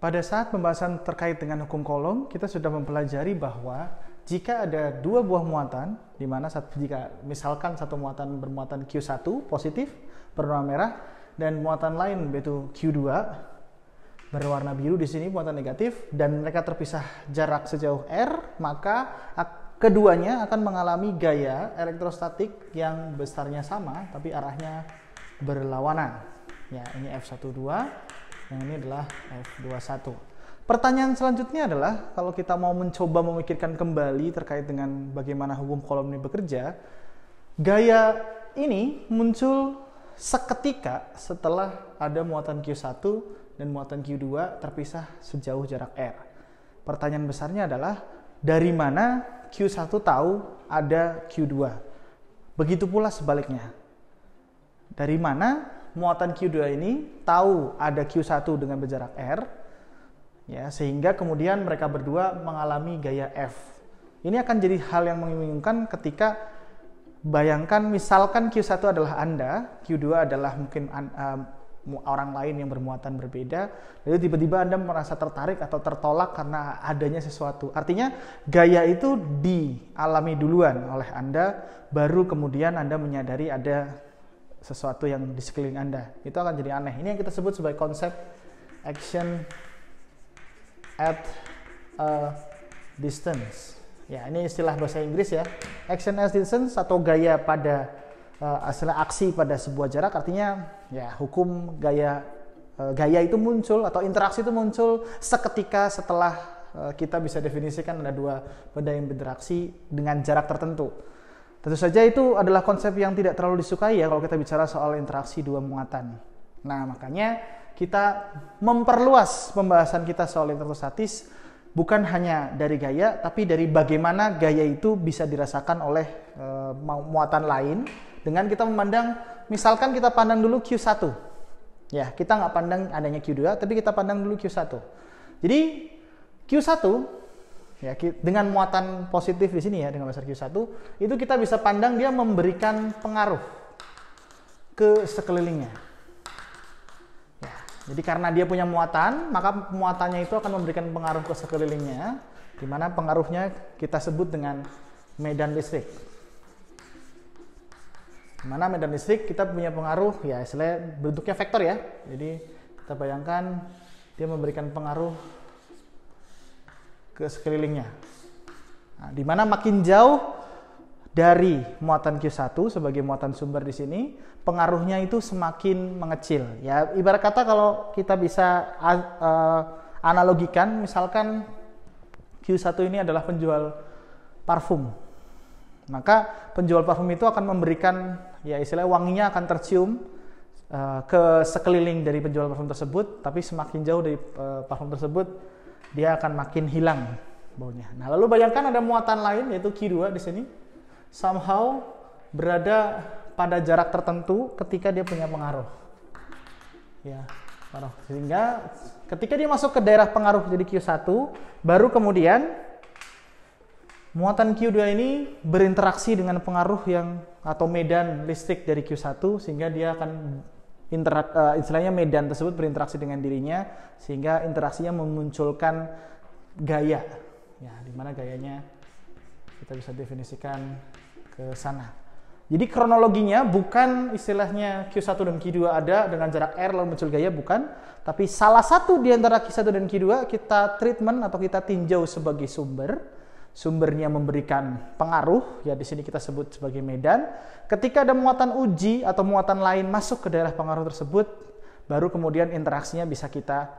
Pada saat pembahasan terkait dengan hukum Coulomb, kita sudah mempelajari bahwa jika ada dua buah muatan, di mana jika misalkan satu muatan bermuatan Q1 positif berwarna merah dan muatan lain yaitu Q2 berwarna biru di sini muatan negatif dan mereka terpisah jarak sejauh R, maka keduanya akan mengalami gaya elektrostatik yang besarnya sama tapi arahnya berlawanan. Ya, ini F12. Yang ini adalah F21. Pertanyaan selanjutnya adalah kalau kita mau mencoba memikirkan kembali terkait dengan bagaimana hukum Coulomb ini bekerja, gaya ini muncul seketika setelah ada muatan Q1 dan muatan Q2 terpisah sejauh jarak R. Pertanyaan besarnya adalah dari mana Q1 tahu ada Q2? Begitu pula sebaliknya. Dari mana muatan Q2 ini tahu ada Q1 dengan berjarak R, ya, sehingga kemudian mereka berdua mengalami gaya F. Ini akan jadi hal yang membingungkan ketika bayangkan misalkan Q1 adalah Anda, Q2 adalah mungkin orang lain yang bermuatan berbeda, lalu tiba-tiba Anda merasa tertarik atau tertolak karena adanya sesuatu. Artinya gaya itu dialami duluan oleh Anda, baru kemudian Anda menyadari ada sesuatu yang di sekeliling Anda. Itu akan jadi aneh. Ini yang kita sebut sebagai konsep action at a distance. Ya, ini istilah bahasa Inggris ya. Action at a distance atau gaya pada aksi pada sebuah jarak, artinya ya hukum gaya itu muncul atau interaksi itu muncul seketika setelah kita bisa definisikan ada dua benda yang berinteraksi dengan jarak tertentu. Tentu saja itu adalah konsep yang tidak terlalu disukai ya kalau kita bicara soal interaksi dua muatan. Nah, makanya kita memperluas pembahasan kita soal elektrostatis bukan hanya dari gaya, tapi dari bagaimana gaya itu bisa dirasakan oleh muatan lain dengan kita memandang, misalkan kita pandang dulu Q1. Ya, kita nggak pandang adanya Q2, tapi kita pandang dulu Q1. Jadi Q1 ya, dengan muatan positif di sini ya, dengan besar Q1, itu kita bisa pandang dia memberikan pengaruh ke sekelilingnya. Ya, jadi karena dia punya muatan, maka muatannya itu akan memberikan pengaruh ke sekelilingnya, di mana pengaruhnya kita sebut dengan medan listrik. Di mana medan listrik kita punya pengaruh, ya istilahnya bentuknya vektor ya. Jadi kita bayangkan dia memberikan pengaruh ke sekelilingnya. Nah, di mana makin jauh dari muatan Q1 sebagai muatan sumber di sini, pengaruhnya itu semakin mengecil. Ya, ibarat kata kalau kita bisa analogikan, misalkan Q1 ini adalah penjual parfum. Maka penjual parfum itu akan memberikan, ya istilahnya wanginya akan tercium ke sekeliling dari penjual parfum tersebut, tapi semakin jauh dari parfum tersebut, dia akan makin hilang baunya. Nah, lalu bayangkan ada muatan lain yaitu Q2 di sini, somehow berada pada jarak tertentu ketika dia punya pengaruh. Ya, pengaruh. Sehingga ketika dia masuk ke daerah pengaruh jadi Q1, baru kemudian muatan Q2 ini berinteraksi dengan pengaruh yang atau medan listrik dari Q1 sehingga dia akan istilahnya medan tersebut berinteraksi dengan dirinya sehingga interaksinya memunculkan gaya. Ya, di mana gayanya kita bisa definisikan ke sana. Jadi kronologinya bukan istilahnya Q1 dan Q2 ada dengan jarak R lalu muncul gaya, bukan, tapi salah satu di antara Q1 dan Q2 kita treatment atau kita tinjau sebagai sumbernya memberikan pengaruh, ya di sini kita sebut sebagai medan. Ketika ada muatan uji atau muatan lain masuk ke daerah pengaruh tersebut, baru kemudian interaksinya bisa kita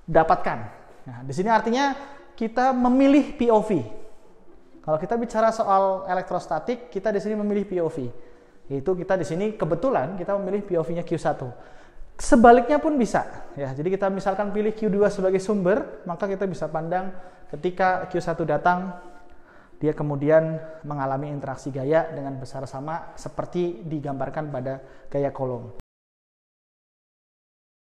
dapatkan. Nah, di sini artinya kita memilih POV. Kalau kita bicara soal elektrostatik, kita di sini memilih POV. Yaitu kita di sini kebetulan kita memilih POV-nya Q1. Sebaliknya pun bisa, ya. Jadi kita misalkan pilih Q2 sebagai sumber, maka kita bisa pandang ketika Q1 datang, dia kemudian mengalami interaksi gaya dengan besar sama seperti digambarkan pada gaya Coulomb.